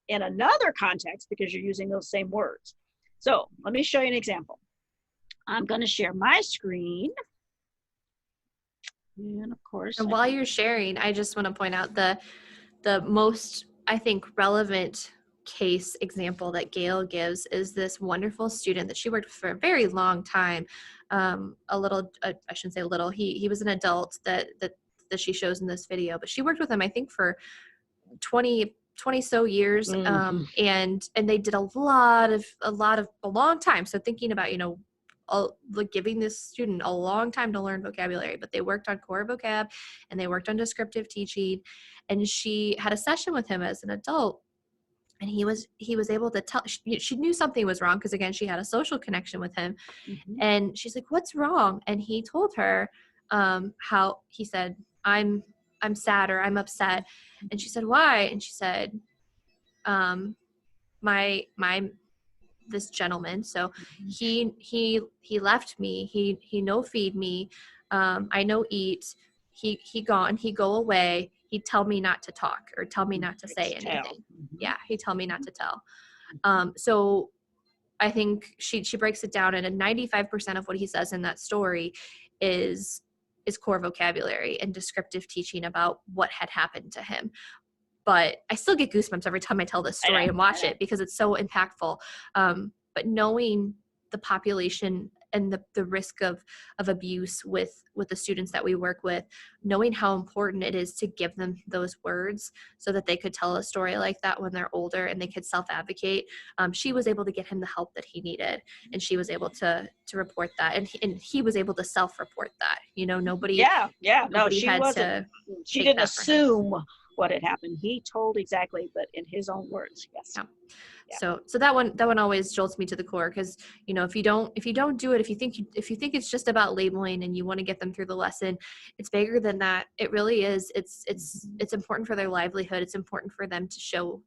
in another context because you're using those same words? So let me show you an example. I'm going to share my screen. And of course. And while you're sharing, I just want to point out the most, I think, relevant case example that Gail gives is this wonderful student that she worked with for a very long time. I shouldn't say a little, he was an adult that she shows in this video, but she worked with him, I think, for 20 so years. And they did a long time. So thinking about, like giving this student a long time to learn vocabulary, but they worked on core vocab and they worked on descriptive teaching. And she had a session with him as an adult. And he was able to tell, she knew something was wrong because, again, she had a social connection with him. And she's like, what's wrong? And he told her how, he said, I'm sad, or I'm upset. And she said, why? And she said, this gentleman, so he left me, he no feed me, I no eat, he gone, he go away, he'd tell me not to talk or tell me not to say anything. Yeah, he'd tell me not to tell. So I think she breaks it down, and 95% of what he says in that story is core vocabulary and descriptive teaching about what had happened to him. But I still get goosebumps every time I tell this story and watch it because it's so impactful. But knowing the population and the risk of abuse with the students that we work with, knowing how important it is to give them those words so that they could tell a story like that when they're older and they could self-advocate. She was able to get him the help that he needed, and she was able to report that, and he was able to self-report that. Nobody. Nobody she had wasn't. She didn't assume what had happened. He told exactly, but in his own words. Yes. Yeah. So that one always jolts me to the core, because if you don't do it, if you think it's just about labeling and you want to get them through the lesson, it's bigger than that. It really is. It's important for their livelihood. It's important for them to show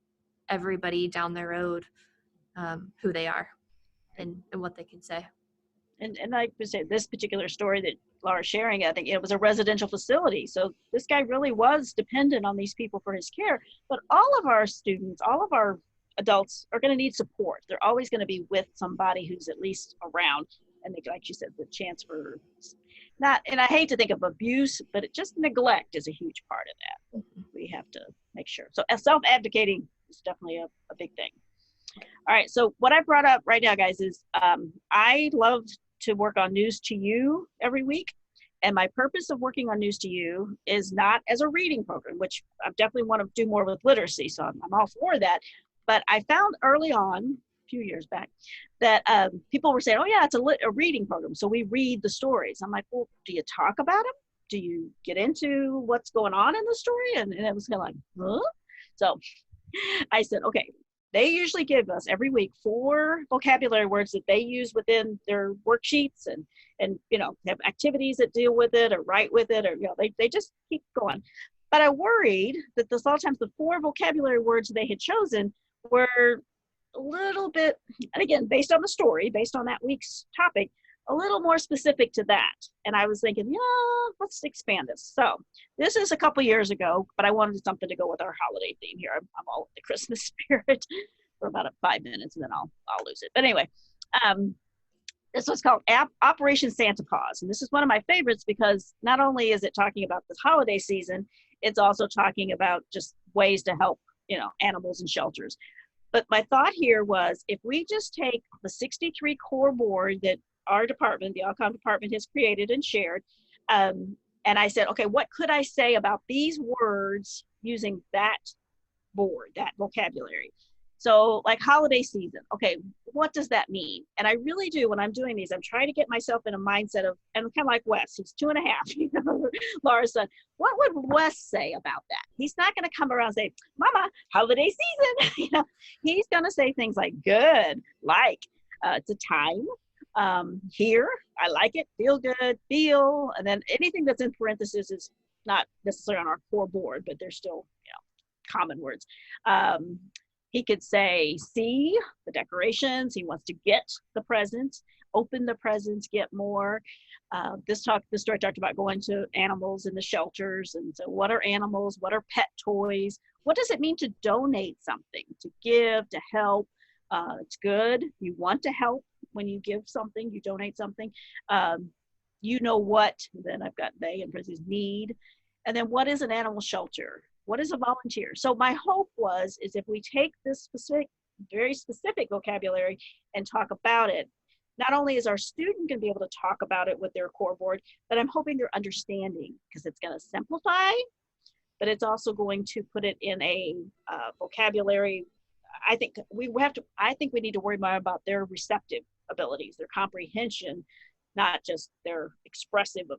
everybody down the road who they are and what they can say. And like I said, this particular story that Laura's sharing, I think it was a residential facility. So this guy really was dependent on these people for his care. But all of our students, all of our adults are going to need support. They're always going to be with somebody who's at least around. And they, like you said, the chance for not, and I hate to think of abuse, but just neglect is a huge part of that. We have to make sure. So self-advocating is definitely a big thing. All right, so what I brought up right now, guys, is I love to work on News to You every week. And my purpose of working on News to You is not as a reading program, which I definitely want to do more with literacy, so I'm all for that. But I found early on, a few years back, that people were saying, oh yeah, it's a reading program, so we read the stories. I'm like, well, do you talk about them? Do you get into what's going on in the story? And it was kind of like, huh? So I said, okay, they usually give us every week 4 vocabulary words that they use within their worksheets and have activities that deal with it or write with it, or they just keep going. But I worried that a lot of times the 4 vocabulary words they had chosen were a little bit, and again, based on the story, based on that week's topic, a little more specific to that. And I was thinking, yeah, let's expand this. So this is a couple years ago, but I wanted something to go with our holiday theme here. I'm all in the Christmas spirit for about 5 minutes, and then I'll lose it. But anyway, this was called Operation Santa Paws. And this is one of my favorites because not only is it talking about this holiday season, it's also talking about just ways to help, animals in shelters. But my thought here was, if we just take the 63 core board that our department, the Alcom department, has created and shared, and I said, okay, what could I say about these words using that board, that vocabulary? So like holiday season, okay, what does that mean? And I really do, when I'm doing these, I'm trying to get myself in a mindset of, and kind of like Wes, he's 2.5, Laura's son. What would Wes say about that? He's not going to come around and say, Mama, holiday season. He's going to say things like good, like, it's a time, here, I like it, feel good, feel, and then anything that's in parentheses is not necessarily on our core board, but they're still, common words. He could say, see the decorations. He wants to get the presents, open the presents, get more. This story talked about going to animals in the shelters. And so what are animals? What are pet toys? What does it mean to donate something, to give, to help? It's good. You want to help when you give something, you donate something. What, then I've got they in parentheses, need. And then what is an animal shelter? What is a volunteer? So my hope is if we take this very specific vocabulary and talk about it, not only is our student going to be able to talk about it with their core board, but I'm hoping they're understanding, because it's going to simplify, but it's also going to put it in a vocabulary. I think we need to worry more about their receptive abilities, their comprehension, not just their expressive of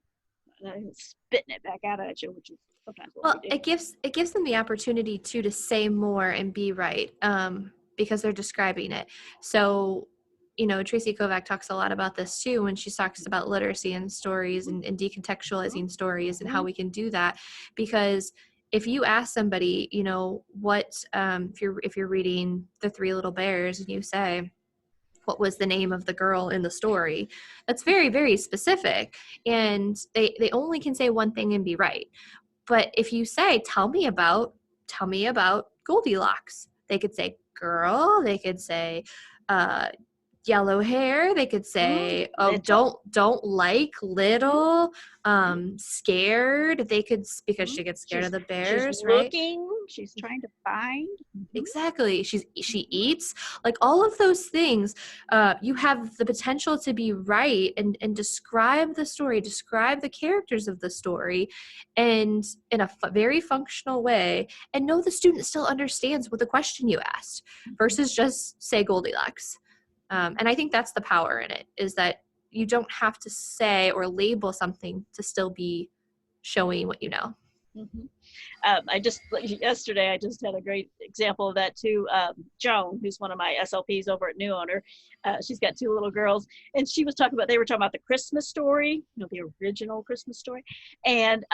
spitting it back out at you, which is sometimes what we do. It gives them the opportunity to say more and be right, because they're describing it. So, Tracy Kovac talks a lot about this too when she talks about literacy and stories and decontextualizing stories and how we can do that. Because if you ask somebody, what if you're reading The Three Little Bears and you say, what was the name of the girl in the story? That's very, very specific. And they only can say one thing and be right. But if you say, tell me about Goldilocks, they could say girl, they could say yellow hair, they could say don't like, little, scared, they could, because she gets scared of the bears, she's right? Looking, she's trying to find. Exactly. She eats, like all of those things. You have the potential to be right and describe the story, describe the characters of the story, and in a very functional way, and know the student still understands what the question you asked versus just say Goldilocks. And I think that's the power in it, is that you don't have to say or label something to still be showing what you know. Mm-hmm. Yesterday I just had a great example of that too. Joan, who's one of my SLPs over at New Owner, she's got 2 little girls, and they were talking about the Christmas story, the original Christmas story, and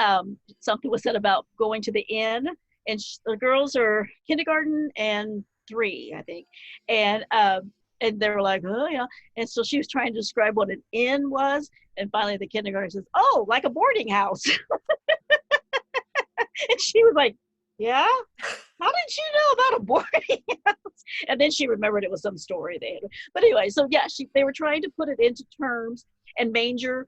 something was said about going to the inn, and the girls are kindergarten and 3, I think, and they were like, oh yeah, and so she was trying to describe what an inn was, and finally the kindergarten says, oh, like a boarding house. And she was like, yeah? How did you know about a boarding house? And then she remembered it was some story they had. But anyway, so yeah, they were trying to put it into terms, and manger,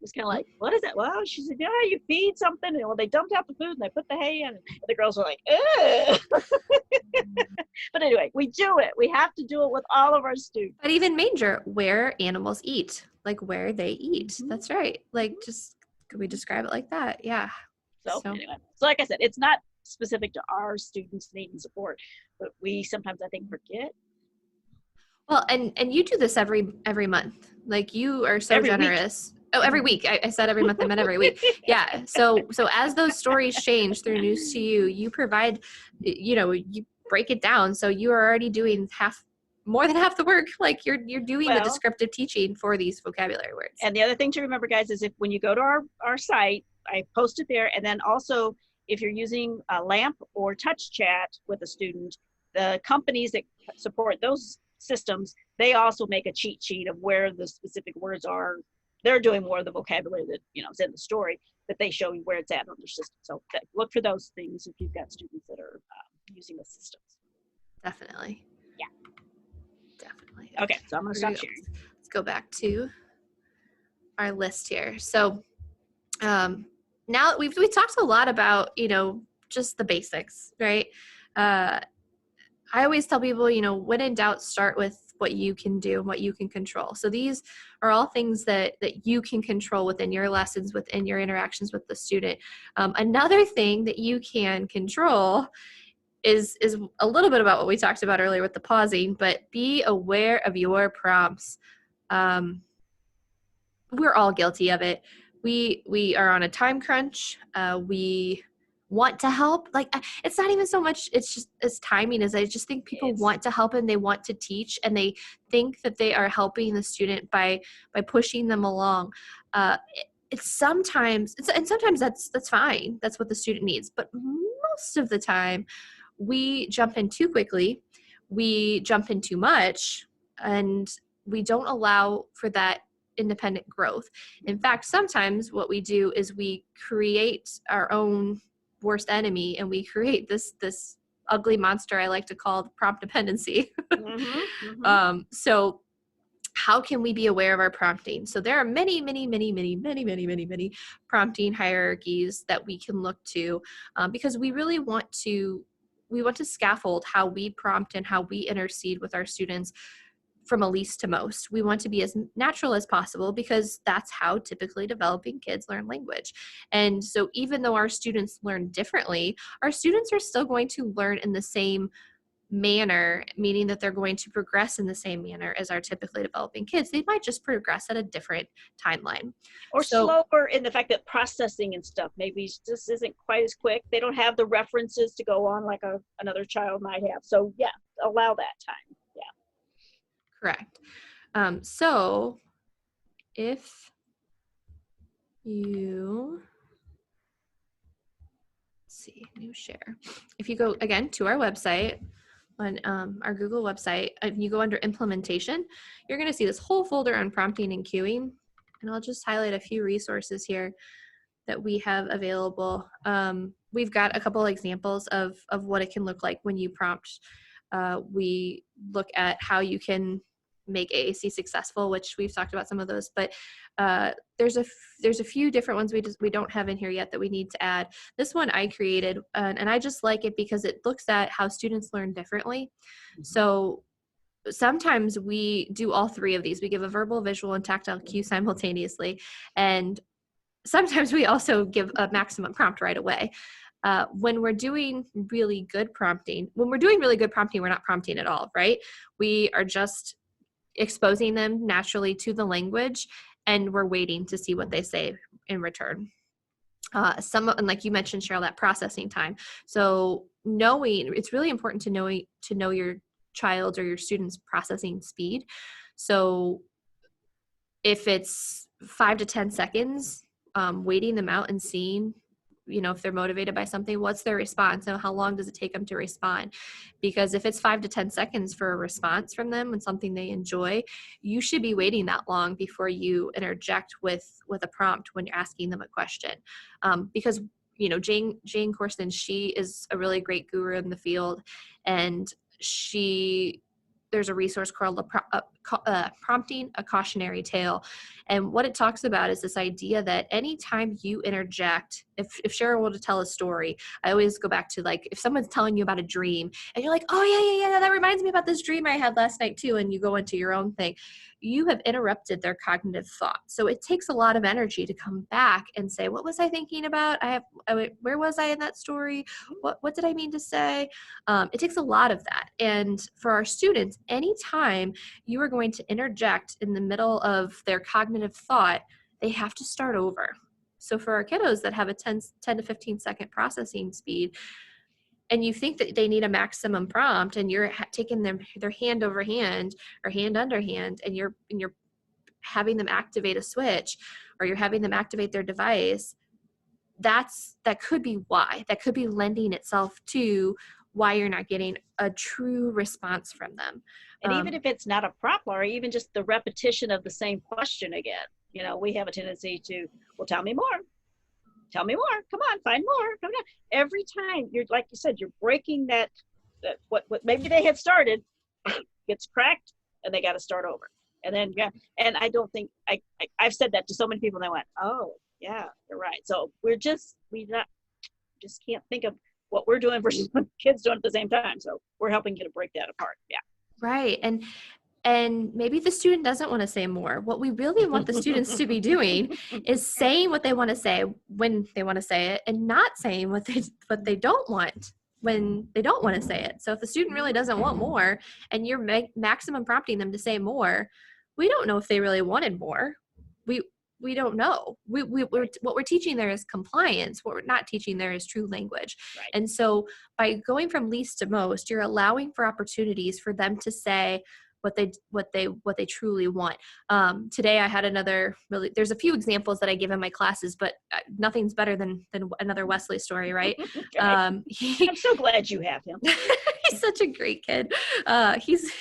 was kind of like, what is that? Well, she said, yeah, you feed something, and they dumped out the food and they put the hay in, and the girls were like, ugh. But anyway, we do it. We have to do it with all of our students. But even manger, where animals eat, like where they eat. Mm-hmm. That's right. Like, just, could we describe it like that? Yeah. So anyway, so like I said, it's not specific to our students' need and support, but we sometimes, I think, forget. Well, and you do this every month. Like, you are so every generous. Week. Oh, every week. I said every month, I meant every week. Yeah. So as those stories change through News to You, you provide, you break it down. So you are already doing more than half the work. Like, you're doing the descriptive teaching for these vocabulary words. And the other thing to remember, guys, is when you go to our site, I post it there. And then also, if you're using a LAMP or touch chat with a student, the companies that support those systems, they also make a cheat sheet of where the specific words are. They're doing more of the vocabulary that, is in the story, that they show you where it's at on their system. So look for those things if you've got students that are using the systems. Definitely. Yeah. Definitely. Okay, so I'm going to stop sharing. Let's go back to our list here. So now that we've talked a lot about, just the basics, right? I always tell people, when in doubt, start with what you can do and what you can control. So these are all things that you can control within your lessons, within your interactions with the student. Another thing that you can control is a little bit about what we talked about earlier with the pausing, but be aware of your prompts. We're all guilty of it. We are on a time crunch. We want to help. Like, it's not even so much, it's just as timing as I just think people want to help and they want to teach, and they think that they are helping the student by pushing them along. It's sometimes that's fine. That's what the student needs. But most of the time we jump in too quickly. We jump in too much, and we don't allow for that independent growth. In fact, sometimes what we do is we create our own worst enemy, and we create this ugly monster I like to call prompt dependency. So how can we be aware of our prompting? So there are many prompting hierarchies that we can look to, because we really want to scaffold how we prompt and how we intercede with our students from a least to most. We want to be as natural as possible, because that's how typically developing kids learn language. And so even though our students learn differently, our students are still going to learn in the same manner, meaning that they're going to progress in the same manner as our typically developing kids. They might just progress at a different timeline. Or slower in the fact that processing and stuff maybe just isn't quite as quick. They don't have the references to go on like another child might have. So yeah, allow that time. Yeah. Correct. So if you, let's see, new share. If you go again to our website, on our Google website, and you go under implementation, you're going to see this whole folder on prompting and cueing. And I'll just highlight a few resources here that we have available. We've got a couple examples of what it can look like when you prompt. We look at how you can make AAC successful, which we've talked about some of those, but there's a few different ones we don't have in here yet that we need to add. This one I created, and I just like it because it looks at how students learn differently. So sometimes we do all three of these. We give a verbal, visual, and tactile cue simultaneously, and sometimes we also give a maximum prompt right away. When we're doing really good prompting, we're not prompting at all, right? We are just exposing them naturally to the language, and we're waiting to see what they say in return. And like you mentioned, Cheryl, that processing time. So it's really important to know your child's or your student's processing speed. So if it's 5 to 10 seconds, waiting them out and seeing, if they're motivated by something, what's their response and how long does it take them to respond? Because if it's 5 to 10 seconds for a response from them and something they enjoy, you should be waiting that long before you interject with a prompt when you're asking them a question. Because, Jane Corson, she is a really great guru in the field, and there's a resource called Prompting a Cautionary Tale. And what it talks about is this idea that anytime you interject, if Cheryl were to tell a story, I always go back to, like, if someone's telling you about a dream and you're like, oh yeah, that reminds me about this dream I had last night too, and you go into your own thing, you have interrupted their cognitive thought. So it takes a lot of energy to come back and say, what was I thinking about? Where was I in that story? What did I mean to say? It takes a lot of that. And for our students, anytime you are going to interject in the middle of their cognitive thought, they have to start over. So for our kiddos that have a 10 to 15 second processing speed, and you think that they need a maximum prompt, and you're taking their hand over hand or hand under hand, and you're having them activate a switch, or you're having them activate their device, that could be why. That could be lending itself to why you're not getting a true response from them. And even if it's not a prompt, or even just the repetition of the same question again, you know, we have a tendency to, well, tell me more. Tell me more. Come on, find more. Come on. Every time you're, like you said, you're breaking that what maybe they had started gets cracked and they got to start over. And then, yeah. And I don't think I've said that to so many people and they went, oh yeah, you're right. So we just can't think of what we're doing versus what kids doing at the same time. So we're helping you to break that apart. Yeah. Right. And maybe the student doesn't want to say more. What we really want the students to be doing is saying what they want to say when they want to say it, and not saying what they don't want when they don't want to say it. So if the student really doesn't want more and you're maximum prompting them to say more, we don't know if they really wanted more. We don't know. What we're teaching there is compliance. What we're not teaching there is true language. Right. And so by going from least to most, you're allowing for opportunities for them to say what they truly want. Today I had there's a few examples that I give in my classes, but nothing's better than another Wesley story, right? Okay. I'm so glad you have him. He's such a great kid. He's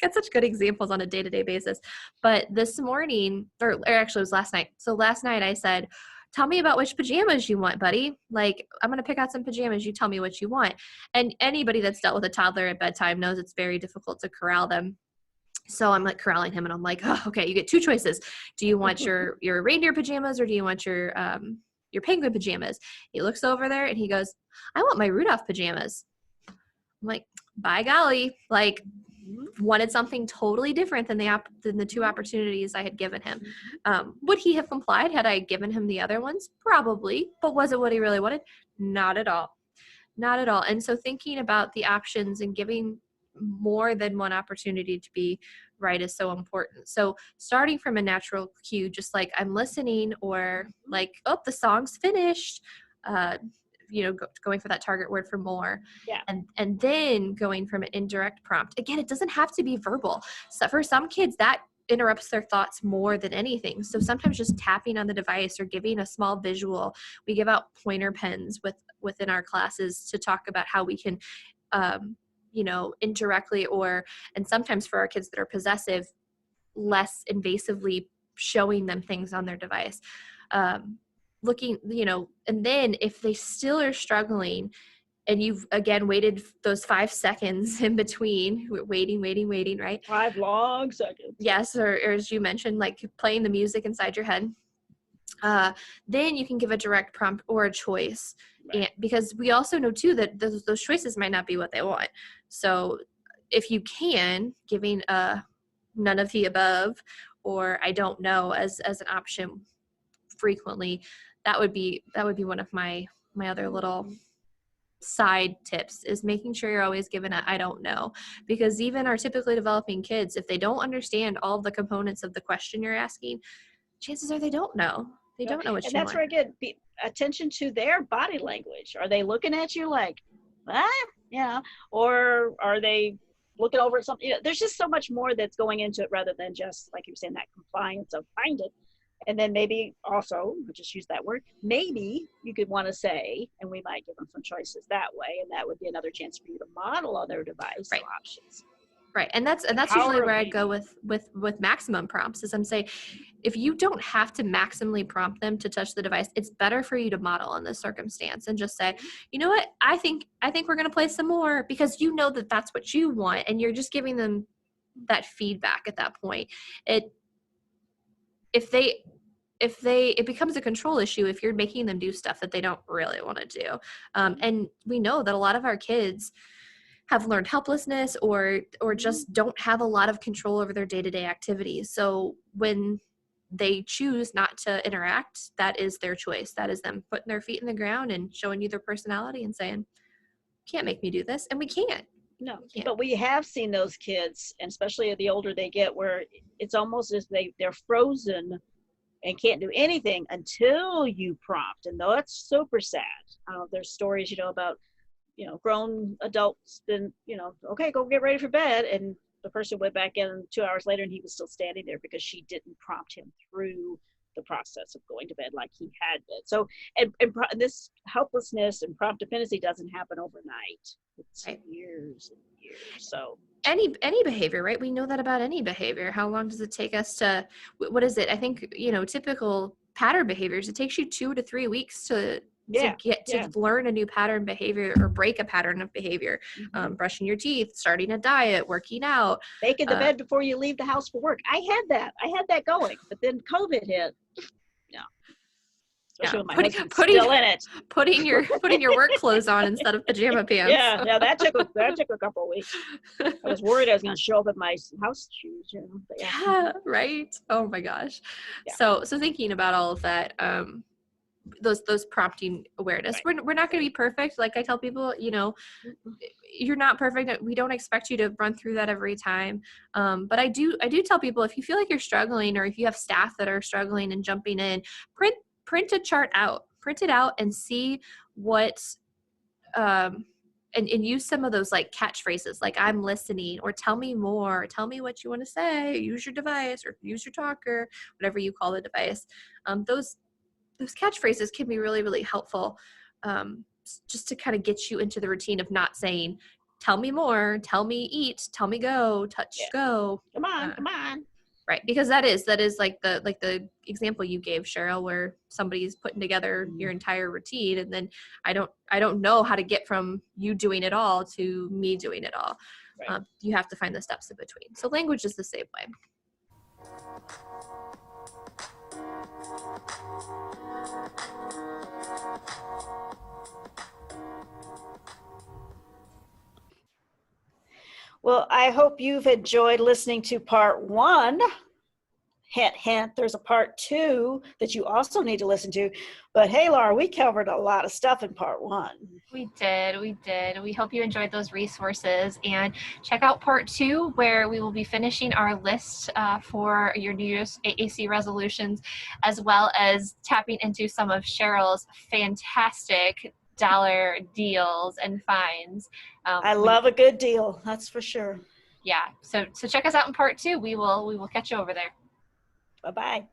got such good examples on a day-to-day basis. But this morning, or actually it was last night. So last night I said, tell me about which pajamas you want, buddy. Like, I'm going to pick out some pajamas. You tell me what you want. And anybody that's dealt with a toddler at bedtime knows it's very difficult to corral them. So I'm like corralling him and I'm like, oh, okay, you get two choices. Do you want your reindeer pajamas or do you want your penguin pajamas? He looks over there and he goes, I want my Rudolph pajamas. I'm like, by golly, like wanted something totally different than the two opportunities I had given him. Would he have complied had I given him the other ones? Probably. But was it what he really wanted? Not at all. Not at all. And so thinking about the options and giving more than one opportunity to be right is so important. So starting from a natural cue, just like I'm listening, or like, oh, the song's finished, going for that target word for more. Yeah. And then going from an indirect prompt. Again, it doesn't have to be verbal. So for some kids, that interrupts their thoughts more than anything. So sometimes just tapping on the device or giving a small visual. We give out pointer pens within our classes to talk about how we can indirectly, and sometimes for our kids that are possessive, less invasively showing them things on their device. Looking, and then if they still are struggling and you've again waited those 5 seconds in between, waiting, right? 5 long seconds. Yes, or as you mentioned, like playing the music inside your head. Then you can give a direct prompt or a choice. Right. And because we also know too that those choices might not be what they want. So if you can, giving none of the above or I don't know as an option frequently, that would be one of my other little side tips, is making sure you're always given a I don't know. Because even our typically developing kids, if they don't understand all the components of the question you're asking, chances are they don't know. They don't know what you want. And that's where, again, attention to their body language. Are they looking at you like, yeah, or are they looking over at something? There's just so much more that's going into it rather than just, like you were saying, that compliance of find it. And then maybe also, we'll just use that word, maybe you could want to say, and we might give them some choices that way, and that would be another chance for you to model on their device options. Right. And that's usually where I go with maximum prompts, is I'm saying, if you don't have to maximally prompt them to touch the device, it's better for you to model in this circumstance and just say, you know what, I think we're going to play some more, because you know that that's what you want. And you're just giving them that feedback at that point. It becomes a control issue if you're making them do stuff that they don't really want to do. And we know that a lot of our kids have learned helplessness or just don't have a lot of control over their day-to-day activities. So when they choose not to interact, that is their choice. That is them putting their feet in the ground and showing you their personality and saying, can't make me do this. And we can't. No, but we have seen those kids, and especially the older they get, where it's almost as they're frozen and can't do anything until you prompt. And though that's super sad. There's stories, about, grown adults, then, okay, go get ready for bed. And the person went back in 2 hours later and he was still standing there because she didn't prompt him through the process of going to bed like he had been. So, and this helplessness and prompt dependency doesn't happen overnight. It's Right. years and years. So Any behavior, right? We know that about any behavior. How long does it take us to, what is it? I think, typical pattern behaviors, it takes you 2 to 3 weeks to get to learn a new pattern behavior or break a pattern of behavior. Brushing your teeth, starting a diet, working out, making the bed before you leave the house for work. I had that going, but then COVID hit. Yeah. Especially when my husband's still in it. Putting your work clothes on instead of pajama pants. Yeah, that took a couple of weeks. I was worried I was going to show up in my house shoes, But yeah, right. Oh my gosh. Yeah. So thinking about all of that, those prompting awareness. Right. We're not going to be perfect. Like I tell people, you're not perfect. We don't expect you to run through that every time. But I do tell people, if you feel like you're struggling, or if you have staff that are struggling and jumping in, print a chart out, print it out and see what, and use some of those like catchphrases, like I'm listening, or tell me more, tell me what you want to say, use your device or use your talker, whatever you call the device. Those catchphrases can be really, really helpful, just to kind of get you into the routine of not saying, tell me more, tell me eat, tell me go, touch, go. Come on. Right. Because that is like the example you gave, Cheryl, where somebody's putting together your entire routine. And then I don't know how to get from you doing it all to me doing it all. Right. You have to find the steps in between. So language is the same way. Well, I hope you've enjoyed listening to part 1. Hint, hint, there's a part 2 that you also need to listen to. But hey, Laura, we covered a lot of stuff in part 1. We did. We hope you enjoyed those resources, and check out part 2, where we will be finishing our list for your New Year's AAC resolutions, as well as tapping into some of Cheryl's fantastic dollar deals and finds. I love a good deal, that's for sure. Yeah, so check us out in part 2. We will catch you over there. Bye-bye.